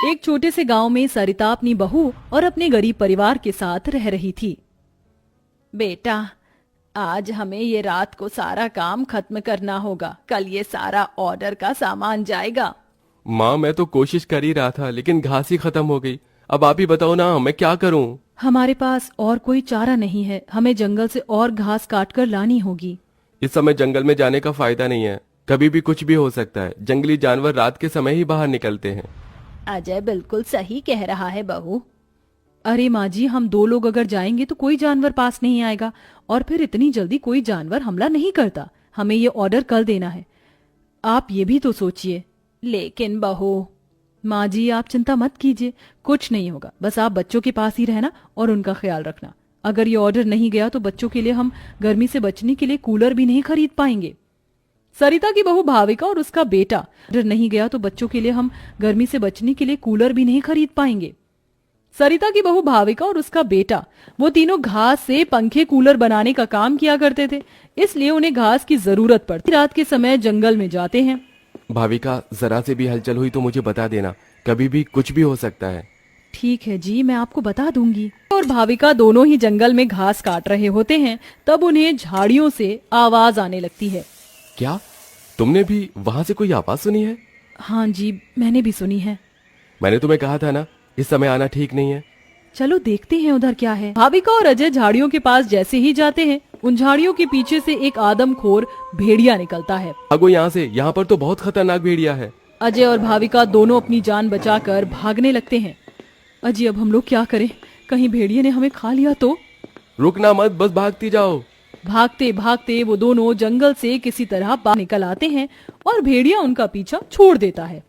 एक छोटे से गांव में सरिता अपनी बहू और अपने गरीब परिवार के साथ रह रही थी। बेटा, आज हमें ये रात को सारा काम खत्म करना होगा, कल ये सारा ऑर्डर का सामान जाएगा। माँ, मैं तो कोशिश कर ही रहा था, लेकिन घास ही खत्म हो गई। अब आप ही बताओ ना, मैं क्या करूँ? हमारे पास और कोई चारा नहीं है, हमें जंगल से और घास काट कर लानी होगी। इस समय जंगल में जाने का फायदा नहीं है, कभी भी कुछ भी हो सकता है। जंगली जानवर रात के समय ही बाहर निकलते हैं। अजय बिल्कुल सही कह रहा है बहू। अरे माँ जी, हम 2 लोग अगर जाएंगे तो कोई जानवर पास नहीं आएगा, और फिर इतनी जल्दी कोई जानवर हमला नहीं करता। हमें ये ऑर्डर कल देना है, आप ये भी तो सोचिए। लेकिन बहू। माँ जी, आप चिंता मत कीजिए, कुछ नहीं होगा, बस आप बच्चों के पास ही रहना और उनका ख्याल रखना। अगर ये ऑर्डर नहीं गया तो बच्चों के लिए हम गर्मी से बचने के लिए कूलर भी नहीं खरीद पाएंगे। सरिता की बहू भाविका और उसका बेटा, ऑर्डर नहीं गया तो बच्चों के लिए हम गर्मी से बचने के लिए कूलर भी नहीं खरीद पाएंगे। सरिता की बहू भाविका और उसका बेटा, वो तीनों घास से पंखे कूलर बनाने का काम किया करते थे, इसलिए उन्हें घास की जरूरत पड़ती। रात के समय जंगल में जाते हैं। भाविका, जरा से भी हलचल हुई तो मुझे बता देना, कभी भी कुछ भी हो सकता है। ठीक है जी, मैं आपको बता दूंगी। और भाविका दोनों ही जंगल में घास काट रहे होते हैं, तब उन्हें झाड़ियों से आवाज आने लगती है। क्या तुमने भी वहाँ से कोई आवाज सुनी है? हाँ जी, मैंने भी सुनी है। मैंने तुम्हें कहा था ना, इस समय आना ठीक नहीं है। चलो देखते हैं उधर क्या है। भाविका और अजय झाड़ियों के पास जैसे ही जाते हैं, उन झाड़ियों के पीछे से एक आदमखोर भेड़िया निकलता है। भागो यहाँ से, यहाँ पर तो बहुत खतरनाक भेड़िया है। अजय और भाविका दोनों अपनी जान बचाकर भागने लगते हैं। अजय, अब हम लोग क्या करें? कहीं भेड़िए ने हमें खा लिया तो? रुकना मत, बस भागती जाओ। भागते भागते वो दोनों जंगल से किसी तरह बाहर निकल आते हैं और भेड़िया उनका पीछा छोड़ देता है।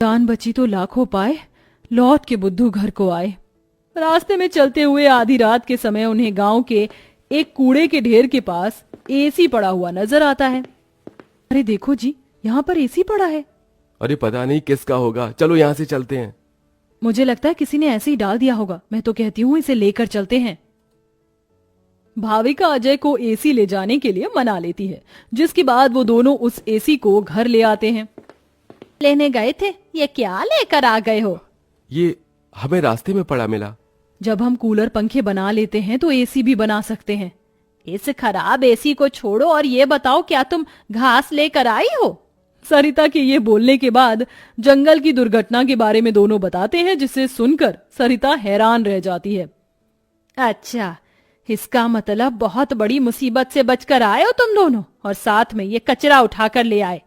जान बची तो लाखों पाए, लौट के बुद्धू घर को आए। रास्ते में चलते हुए आधी रात के समय उन्हें गांव के एक कूड़े के ढेर के पास एसी पड़ा हुआ नजर आता है। अरे देखो जी, यहाँ पर एसी पड़ा है। अरे पता नहीं किसका होगा, चलो यहाँ से चलते हैं। मुझे लगता है किसी ने ऐसे ही डाल दिया होगा। मैं तो कहती हूँ इसे लेकर चलते हैं। भाविका अजय को एसी ले जाने के लिए मना लेती है, जिसके बाद वो दोनों उस एसी को घर ले आते हैं। लेने गए थे, ये क्या लेकर आ गए हो? ये हमें रास्ते में पड़ा मिला। जब हम कूलर पंखे बना लेते हैं तो एसी भी बना सकते हैं। इस खराब एसी को छोड़ो और ये बताओ, क्या तुम घास लेकर आई हो? सरिता के ये बोलने के बाद जंगल की दुर्घटना के बारे में दोनों बताते हैं, जिसे सुनकर सरिता हैरान रह जाती है। अच्छा, इसका मतलब बहुत बड़ी मुसीबत से बचकर आए हो तुम दोनों, और साथ में ये कचरा उठाकर ले आए।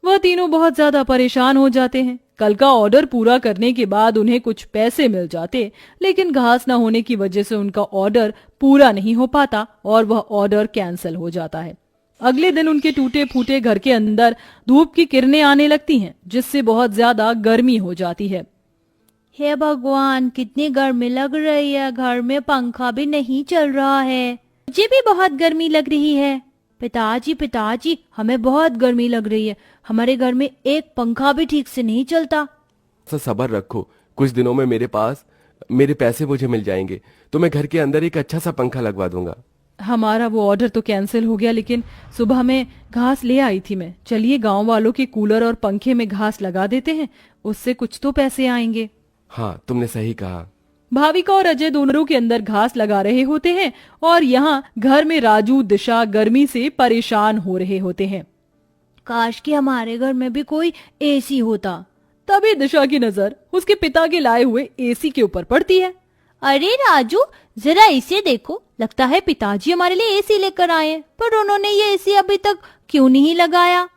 वह तीनों बहुत ज्यादा परेशान हो जाते हैं। कल का ऑर्डर पूरा करने के बाद उन्हें कुछ पैसे मिल जाते, लेकिन घास न होने की वजह से उनका ऑर्डर पूरा नहीं हो पाता और वह ऑर्डर कैंसिल हो जाता है। अगले दिन उनके टूटे फूटे घर के अंदर धूप की किरणें आने लगती हैं, जिससे बहुत ज्यादा गर्मी हो जाती है। हे भगवान, कितनी गर्मी लग रही है, घर में पंखा भी नहीं चल रहा है। मुझे भी बहुत गर्मी लग रही है। पिताजी, हमें बहुत गर्मी लग रही है, हमारे घर में एक पंखा भी ठीक से नहीं चलता। सब्र रखो, कुछ दिनों में मेरे पैसे मुझे मिल जाएंगे, तो मैं घर के अंदर एक अच्छा सा पंखा लगवा दूंगा। हमारा वो ऑर्डर तो कैंसिल हो गया, लेकिन सुबह में घास ले आई थी मैं। चलिए गांव वालों के कूलर और पंखे में घास लगा देते हैं, उससे कुछ तो पैसे आएंगे। हाँ, तुमने सही कहा। भाविका और अजय दोनों के अंदर घास लगा रहे होते हैं और यहाँ घर में राजू दिशा गर्मी से परेशान हो रहे होते हैं। काश कि हमारे घर में भी कोई एसी होता। तभी दिशा की नजर उसके पिता के लाए हुए एसी के ऊपर पड़ती है। अरे राजू, जरा इसे देखो, लगता है पिताजी हमारे लिए एसी लेकर आए, पर उन्होंने ये एसी अभी तक क्यों नहीं लगाया?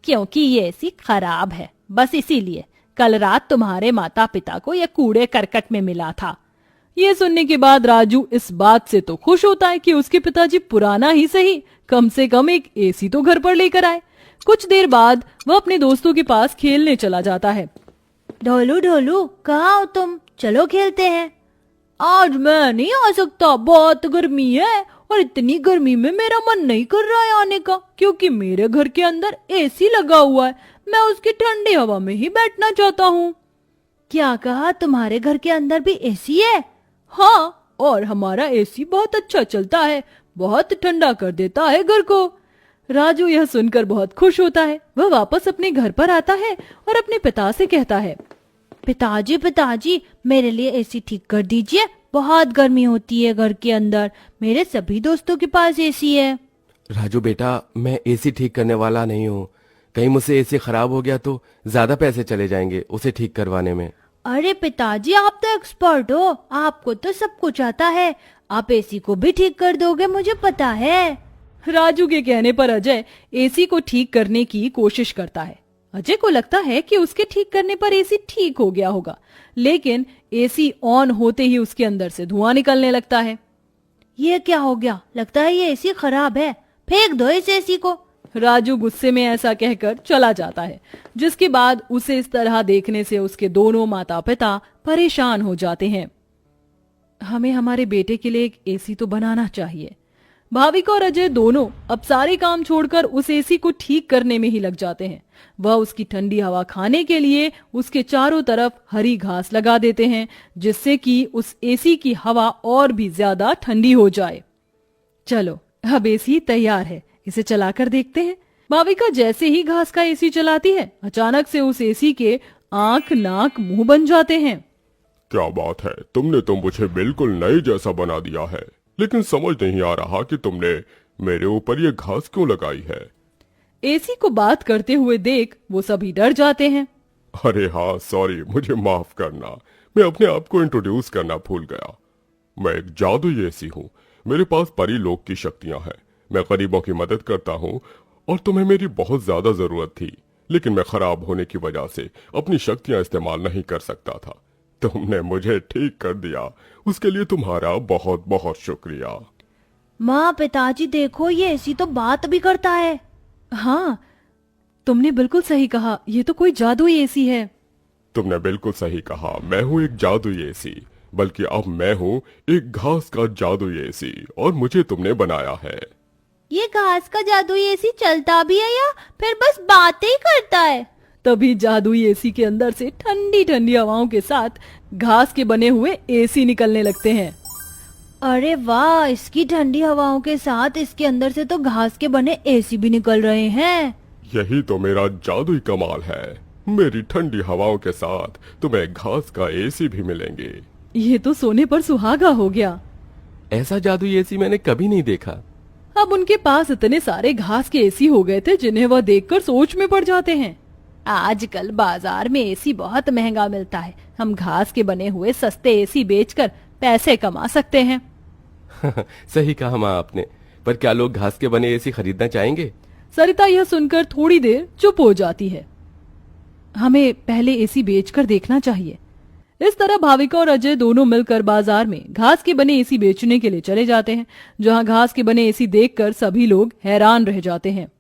क्योंकि ये एसी खराब है, बस इसीलिए। कल रात तुम्हारे माता पिता को यह कूड़े करकट में मिला था। ये सुनने के बाद राजू इस बात से तो खुश होता है कि उसके पिताजी पुराना ही सही, कम से कम एक एसी तो घर पर लेकर आए। कुछ देर बाद वह अपने दोस्तों के पास खेलने चला जाता है। ढोलू, कहाँ हो तुम? चलो खेलते हैं। आज मैं नहीं आ सकता, बहुत गर्मी है, और इतनी गर्मी में मेरा मन नहीं कर रहा है आने का, क्योंकि मेरे घर के अंदर एसी लगा हुआ है। मैं उसकी ठंडी हवा में ही बैठना चाहता हूँ। क्या कहा? तुम्हारे घर के अंदर भी एसी है? हाँ, और हमारा एसी बहुत अच्छा चलता है, बहुत ठंडा कर देता है घर को। राजू यह सुनकर बहुत खुश होता है। वह वापस अपने घर पर आता है और अपने पिता से कहता है, पिताजी पिताजी, मेरे लिए एसी ठीक कर दीजिए, बहुत गर्मी होती है घर के अंदर। मेरे सभी दोस्तों के पास एसी है। राजू बेटा, मैं एसी ठीक करने वाला नहीं हूँ। कहीं मुझसे एसी खराब हो गया तो ज्यादा पैसे चले जाएंगे उसे ठीक करवाने में। अरे पिताजी, आप तो एक्सपर्ट हो, आपको तो सब कुछ आता है। आप एसी को भी ठीक कर दोगे, मुझे पता है। राजू के कहने पर अजय एसी को ठीक करने की कोशिश करता है। अजय को लगता है कि उसके ठीक करने पर एसी ठीक हो गया होगा, लेकिन एसी ऑन होते ही उसके अंदर से धुआं निकलने लगता है। ये क्या हो गया? लगता है ये एसी खराब है, फेंक दो इस एसी को। राजू गुस्से में ऐसा कहकर चला जाता है, जिसके बाद उसे इस तरह देखने से उसके दोनों माता पिता परेशान हो जाते हैं। हमें हमारे बेटे के लिए एक एसी तो बनाना चाहिए। भाविका और अजय दोनों अब सारे काम छोड़कर उस एसी को ठीक करने में ही लग जाते हैं। वह उसकी ठंडी हवा खाने के लिए उसके चारों तरफ हरी घास लगा देते हैं, जिससे कि उस एसी की हवा और भी ज्यादा ठंडी हो जाए। चलो, अब एसी तैयार है, इसे चलाकर देखते हैं। भाविका जैसे ही घास का एसी चलाती है, अचानक से उस एसी के आंख, नाक, मुंह बन जाते हैं। क्या बात है, तुमने तो मुझे बिल्कुल नए जैसा बना दिया है, लेकिन समझ नहीं आ रहा कि तुमने मेरे ऊपर ये घास क्यों लगाई है। एसी को बात करते हुए देख वो सभी डर जाते हैं। अरे हाँ, सॉरी, मुझे माफ करना, मैं अपने आप को इंट्रोड्यूस करना भूल गया। मैं एक जादुई एसी हूँ, मेरे पास परी लोक की शक्तियाँ हैं। मैं गरीबों की मदद करता हूँ और तुम्हें मेरी बहुत ज्यादा जरूरत थी, लेकिन मैं खराब होने की वजह से अपनी शक्तियाँ इस्तेमाल नहीं कर सकता था। तुमने मुझे ठीक कर दिया, उसके लिए तुम्हारा बहुत बहुत शुक्रिया। माँ, पिताजी देखो, ये एसी तो बात भी करता है। हाँ, तुमने बिल्कुल सही कहा, ये तो कोई जादुई एसी है। तुमने बिल्कुल सही कहा, मैं हूँ एक जादुई एसी, बल्कि अब मैं हूँ एक घास का जादुई एसी, और मुझे तुमने बनाया है। ये घास का जादुई एसी चलता भी है या फिर बस बातें ही करता है? तभी जादुई एसी के अंदर से ठंडी ठंडी हवाओं के साथ घास के बने हुए एसी निकलने लगते हैं। अरे वाह, इसकी ठंडी हवाओं के साथ इसके अंदर से तो घास के बने एसी भी निकल रहे हैं। यही तो मेरा जादुई कमाल है, मेरी ठंडी हवाओं के साथ तुम्हें घास का एसी भी मिलेंगे। ये तो सोने पर सुहागा हो गया। ऐसा जादुई एसी मैंने कभी नहीं देखा। अब उनके पास इतने सारे घास के एसी हो गए थे जिन्हें वह देखकर सोच में पड़ जाते हैं। आजकल बाजार में एसी बहुत महंगा मिलता है, हम घास के बने हुए सस्ते एसी बेचकर पैसे कमा सकते हैं। सही कहा माँ आपने, पर क्या लोग घास के बने एसी खरीदना चाहेंगे? सरिता यह सुनकर थोड़ी देर चुप हो जाती है। हमें पहले एसी बेचकर देखना चाहिए। इस तरह भाविका और अजय दोनों मिलकर बाजार में घास के बने एसी बेचने के लिए चले जाते हैं, जहां घास के बने एसी देखकर सभी लोग हैरान रह जाते हैं।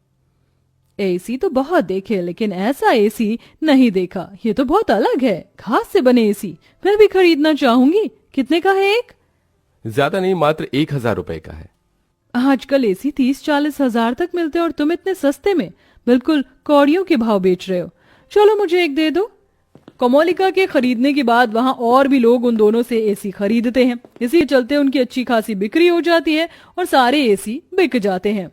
एसी तो बहुत देखे, लेकिन ऐसा एसी नहीं देखा। ये तो बहुत अलग है, घास से बने एसी। मैं भी खरीदना चाहूंगी। कितने का है एक? ज्यादा नहीं, मात्र 1000 रुपए का है। आजकल एसी 30-40 हजार तक मिलते हैं और तुम इतने सस्ते में बिल्कुल कौड़ियों के भाव बेच रहे हो। चलो मुझे एक दे दो। कोमोलिका के खरीदने के बाद वहां और भी लोग उन दोनों से एसी खरीदते हैं। इसी चलते उनकी अच्छी खासी बिक्री हो जाती है और सारे एसी बिक जाते हैं।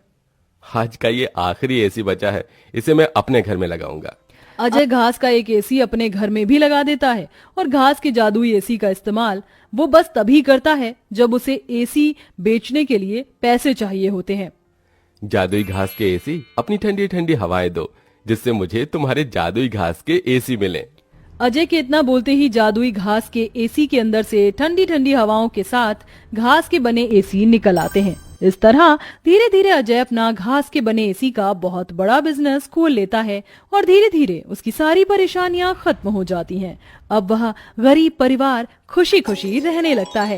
आज का ये आखिरी एसी बचा है, इसे मैं अपने घर में लगाऊंगा। अजय घास का एक एसी अपने घर में भी लगा देता है और घास के जादुई एसी का इस्तेमाल वो बस तभी करता है जब उसे एसी बेचने के लिए पैसे चाहिए होते हैं। जादुई घास के एसी, अपनी ठंडी ठंडी हवाएं दो, जिससे मुझे तुम्हारे जादुई घास के एसी मिले। अजय के इतना बोलते ही जादुई घास के एसी के अंदर से ठंडी ठंडी हवाओं के साथ घास के बने एसी निकल आते हैं। इस तरह धीरे धीरे अजय अपना घास के बने एसी का बहुत बड़ा बिजनेस खोल लेता है और धीरे धीरे उसकी सारी परेशानियां खत्म हो जाती हैं। अब वह गरीब परिवार खुशी खुशी रहने लगता है।